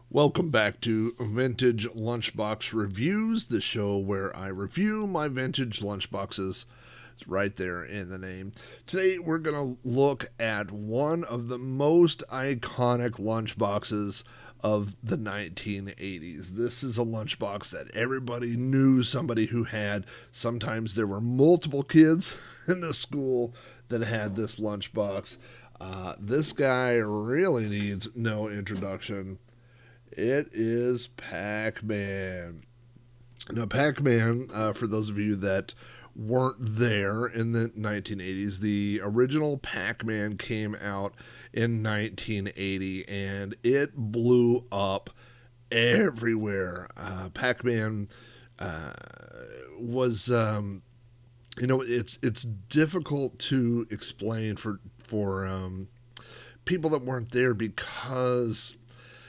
Welcome back to Vintage Lunchbox Reviews, the show where I review my vintage lunchboxes. It's right there in the name. Today we're going to look at one of the most iconic lunchboxes of the 1980s. This is a lunchbox that everybody knew somebody who had. Sometimes there were multiple kids in the school that had this lunchbox. This guy really needs no introduction. It is Pac-Man. Now, Pac-Man, for those of you that weren't there in the 1980s, the original Pac-Man came out in 1980 and it blew up everywhere. Pac-Man was, it's difficult to explain for people that weren't there because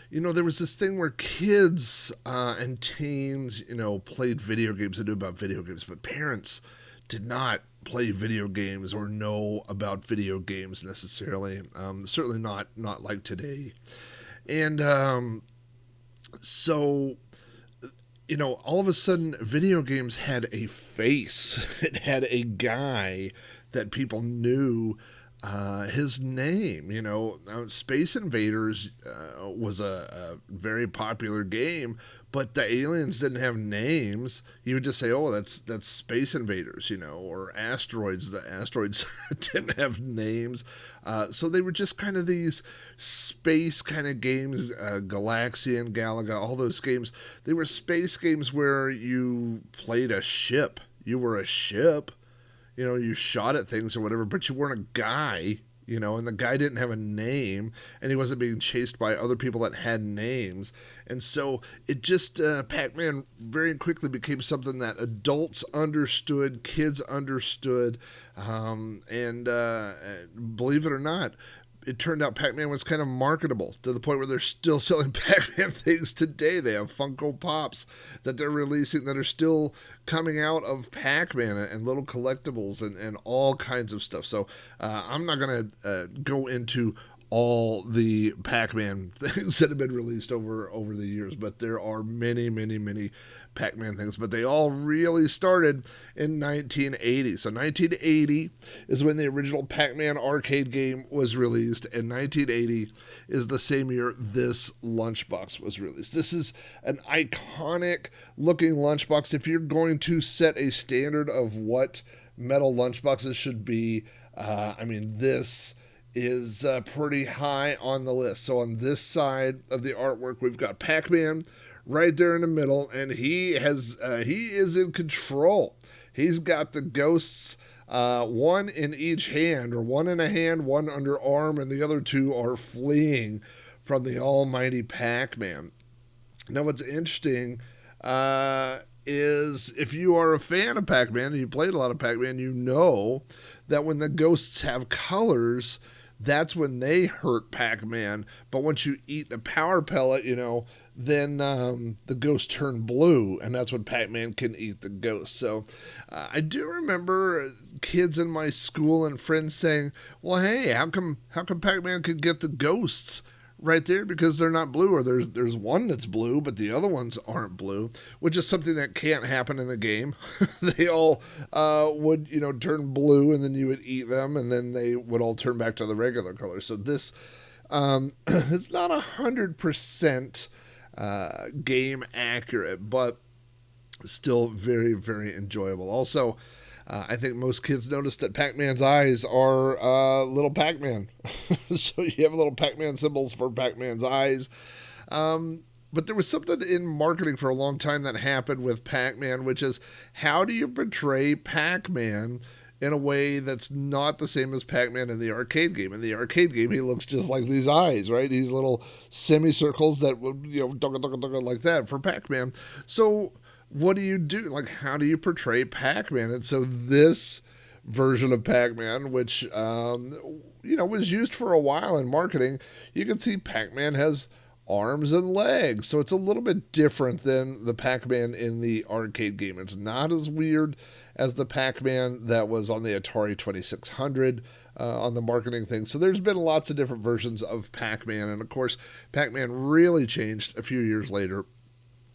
there was this thing where kids and teens, played video games and knew about video games, but parents did not play video games or know about video games necessarily. Certainly not like today. And so, all of a sudden, video games had a face. It had a guy that people knew his name. Space Invaders was a very popular game, but the aliens didn't have names. You would just say, "Oh, that's Space Invaders," or asteroids. The asteroids didn't have names, so they were just kind of these space kind of games. Galaxian, Galaga, all those games. They were space games where you played a ship. You were a ship. You shot at things or whatever, but you weren't a guy, and the guy didn't have a name, and he wasn't being chased by other people that had names. And so it just, Pac-Man very quickly became something that adults understood, kids understood, and believe it or not, it turned out Pac-Man was kind of marketable to the point where they're still selling Pac-Man things today. They have Funko Pops that they're releasing that are still coming out of Pac-Man and little collectibles and all kinds of stuff. So I'm not going to go into all the Pac-Man things that have been released over the years, but there are many Pac-Man things, but they all really started in 1980. So 1980 is when the original Pac-Man arcade game was released, and 1980 is the same year this lunchbox was released. This is an iconic looking lunchbox. If you're going to set a standard of what metal lunchboxes should be, this is pretty high on the list. So on this side of the artwork, we've got Pac-Man right there in the middle, and he is in control. He's got the ghosts, one in each hand, or one in a hand, one under arm, and the other two are fleeing from the almighty Pac-Man. Now, what's interesting is if you are a fan of Pac-Man and you played a lot of Pac-Man, you know that when the ghosts have colors, that's when they hurt Pac-Man. But once you eat the power pellet, then the ghosts turn blue, and that's when Pac-Man can eat the ghosts. So I do remember kids in my school and friends saying, "Well, hey, how come Pac-Man could get the ghosts right there because they're not blue, or there's one that's blue but the other ones aren't blue," which is something that can't happen in the game. They all would turn blue, and then you would eat them, and then they would all turn back to the regular color. So this it's not 100% game accurate, but still very enjoyable. Also, I think most kids noticed that Pac-Man's eyes are little Pac-Man. So you have little Pac-Man symbols for Pac-Man's eyes. But there was something in marketing for a long time that happened with Pac-Man, which is, how do you portray Pac-Man in a way that's not the same as Pac-Man in the arcade game? In the arcade game, he looks just like these eyes, right? These little semicircles that would, dugga like that for Pac-Man. So what do you do? Like, how do you portray Pac-Man? And so this version of Pac-Man, which was used for a while in marketing, you can see Pac-Man has arms and legs, so it's a little bit different than the Pac-Man in the arcade game. It's not as weird as the Pac-Man that was on the Atari 2600. on the marketing thing. So there's been lots of different versions of Pac-Man, and of course, Pac-Man really changed a few years later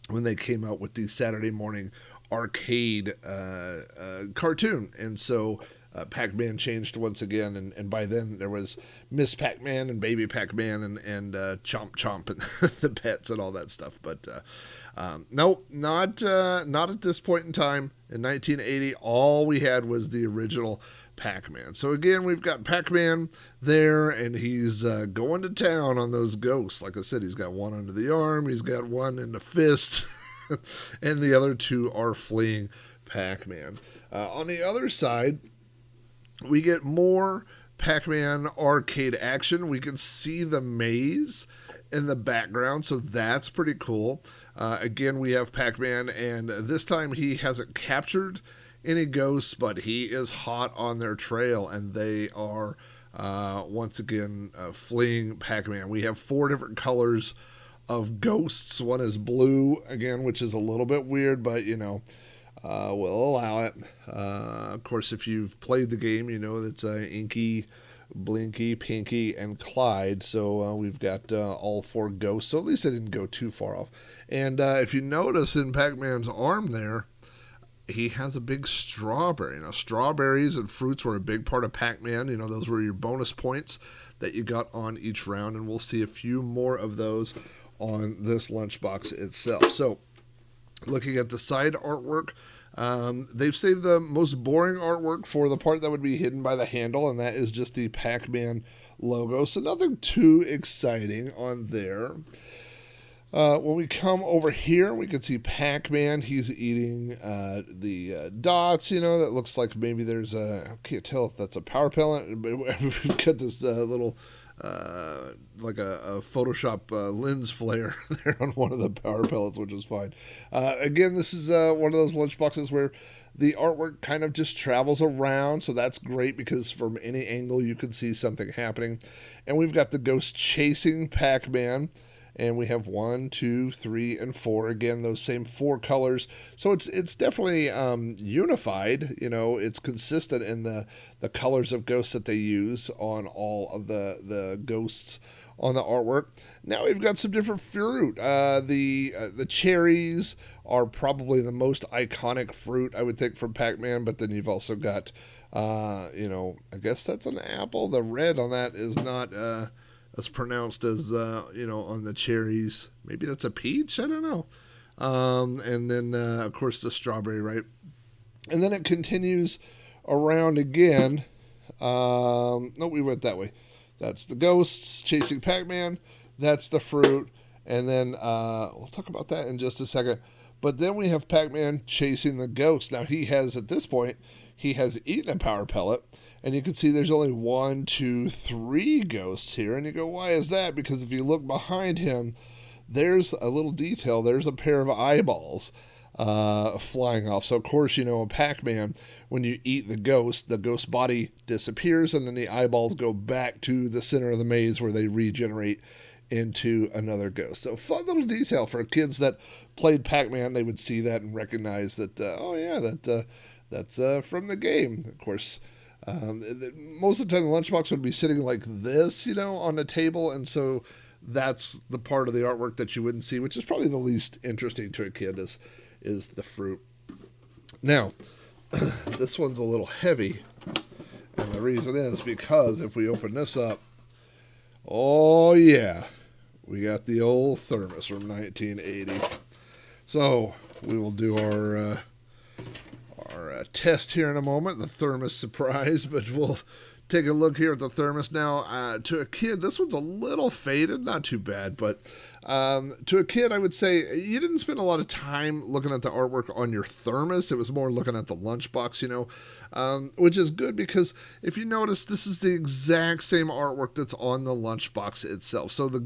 when they came out with the Saturday morning arcade cartoon. And so Pac-Man changed once again, and by then there was Miss Pac-Man and Baby Pac-Man and Chomp Chomp and the pets and all that stuff. But nope, not at this point in time. In 1980, all we had was the original Pac-Man. So again, we've got Pac-Man there, and he's going to town on those ghosts. Like I said, he's got one under the arm, he's got one in the fist, and the other two are fleeing Pac-Man. On the other side, we get more Pac-Man arcade action. We can see the maze in the background, so that's pretty cool. Again, we have Pac-Man, and this time he hasn't captured any ghosts, but he is hot on their trail, and they are once again fleeing Pac-Man. We have 4 different colors of ghosts. One is blue, again, which is a little bit weird, but we'll allow it. Of course, if you've played the game, you know it's Inky, Blinky, Pinky, and Clyde. So we've got all 4 ghosts. So at least I didn't go too far off. And if you notice in Pac-Man's arm there, he has a big strawberry. Now, strawberries and fruits were a big part of Pac-Man. Those were your bonus points that you got on each round. And we'll see a few more of those on this lunchbox itself. So, looking at the side artwork, they've saved the most boring artwork for the part that would be hidden by the handle, and that is just the Pac-Man logo. So nothing too exciting on there. When we come over here, we can see Pac-Man. He's eating the dots, that looks like maybe there's I can't tell if that's a power pellet. We've got this little like a Photoshop lens flare there on one of the power pellets, which is fine. Again, this is one of those lunchboxes where the artwork kind of just travels around, so that's great because from any angle you can see something happening. And we've got the ghost chasing Pac-Man. And we have 1, 2, 3, and 4. Again, those same 4 colors. So it's definitely unified. It's consistent in the colors of ghosts that they use on all of the ghosts on the artwork. Now we've got some different fruit. The cherries are probably the most iconic fruit, I would think, from Pac-Man. But then you've also got, I guess that's an apple. The red on that is not as pronounced as, on the cherries. Maybe that's a peach? I don't know. And then, of course, the strawberry, right? And then it continues around again. No, we went that way. That's the ghosts chasing Pac-Man. That's the fruit. And then we'll talk about that in just a second. But then we have Pac-Man chasing the ghost. Now, at this point, he has eaten a power pellet. And you can see there's only 1, 2, 3 ghosts here. And you go, why is that? Because if you look behind him, there's a little detail. There's a pair of eyeballs flying off. So, of course, in Pac-Man, when you eat the ghost body disappears, and then the eyeballs go back to the center of the maze where they regenerate into another ghost. So, fun little detail for kids that played Pac-Man. They would see that and recognize that, that's from the game. Of course, most of the time the lunchbox would be sitting like this, on the table, and so that's the part of the artwork that you wouldn't see, which is probably the least interesting to a kid is the fruit. Now, this one's a little heavy, and the reason is because if we open this up, oh yeah, we got the old thermos from 1980. So we will do our test here in a moment, the thermos surprise, but we'll take a look here at the thermos now. To a kid, this one's a little faded, not too bad, but to a kid, I would say you didn't spend a lot of time looking at the artwork on your thermos. It was more looking at the lunchbox, which is good because if you notice, this is the exact same artwork that's on the lunchbox itself. So the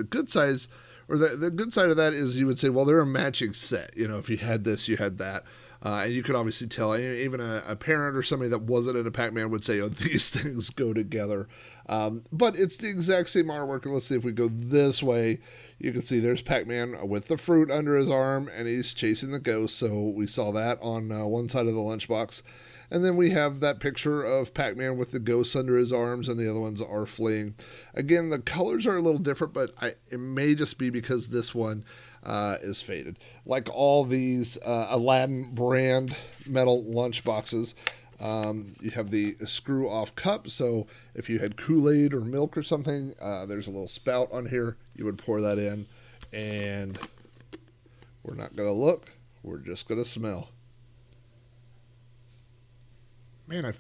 good size, or the good side of that is you would say, well, they're a matching set. If you had this, you had that. And you could obviously tell, even a parent or somebody that wasn't in a Pac-Man would say, oh, these things go together. But it's the exact same artwork. And let's see if we go this way. You can see there's Pac-Man with the fruit under his arm, and he's chasing the ghost. So we saw that on one side of the lunchbox. And then we have that picture of Pac-Man with the ghosts under his arms, and the other ones are fleeing. Again, the colors are a little different, but it may just be because this one is faded. Like all these Aladdin brand metal lunchboxes, you have the screw off cup, so if you had Kool-Aid or milk or something, there's a little spout on here. You would pour that in, and we're not going to look. We're just going to smell. Man,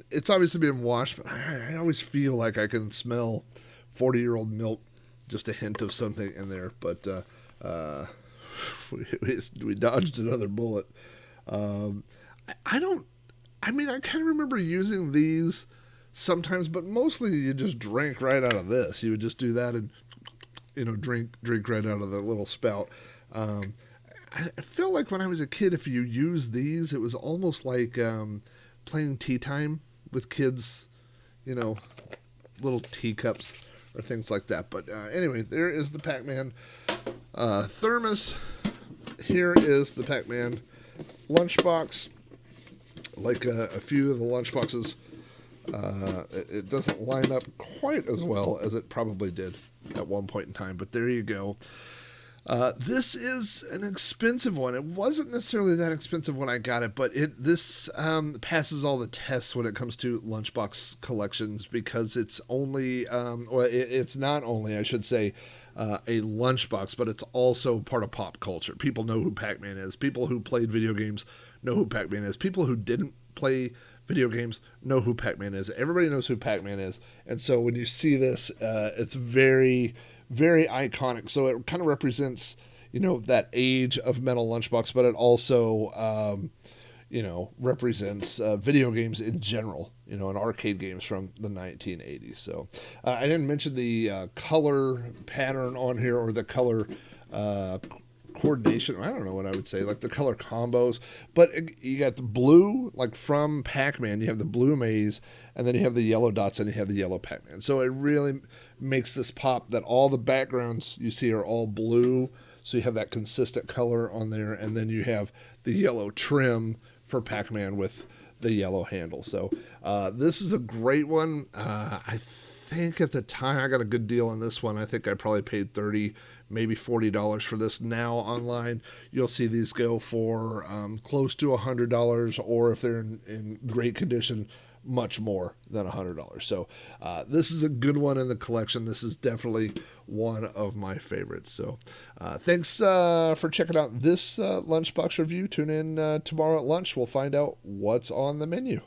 it's obviously been washed, but I always feel like I can smell 40-year-old milk, just a hint of something in there. But we dodged another bullet. I kind of remember using these sometimes, but mostly you just drank right out of this. You would just do that and, drink right out of the little spout. I feel like when I was a kid, if you used these, it was almost like playing tea time with kids, little teacups or things like that. But anyway, there is the Pac-Man thermos. Here is the Pac-Man lunchbox. Like a few of the lunchboxes, it doesn't line up quite as well as it probably did at one point in time. But there you go. This is an expensive one. It wasn't necessarily that expensive when I got it, but this passes all the tests when it comes to lunchbox collections because it's only, it's not only, I should say, a lunchbox, but it's also part of pop culture. People know who Pac-Man is. People who played video games know who Pac-Man is. People who didn't play video games know who Pac-Man is. Everybody knows who Pac-Man is. And so when you see this, it's very, very iconic. So it kind of represents, that age of metal lunchbox, but it also, represents video games in general, and arcade games from the 1980s. So I didn't mention the color pattern on here or the color coordination. I don't know what I would say, like the color combos, but you got the blue, like from Pac-Man, you have the blue maze, and then you have the yellow dots, and you have the yellow Pac-Man. So it really makes this pop that all the backgrounds you see are all blue, so you have that consistent color on there, and then you have the yellow trim for Pac-Man with the yellow handle. So this is a great one. I think at the time I got a good deal on this one. I think I probably paid $30, maybe $40 for this. Now online, you'll see these go for close to $100, or if they're in great condition, much more than $100. So this is a good one in the collection. This is definitely one of my favorites. So thanks for checking out this Lunchbox review. Tune in tomorrow at lunch. We'll find out what's on the menu.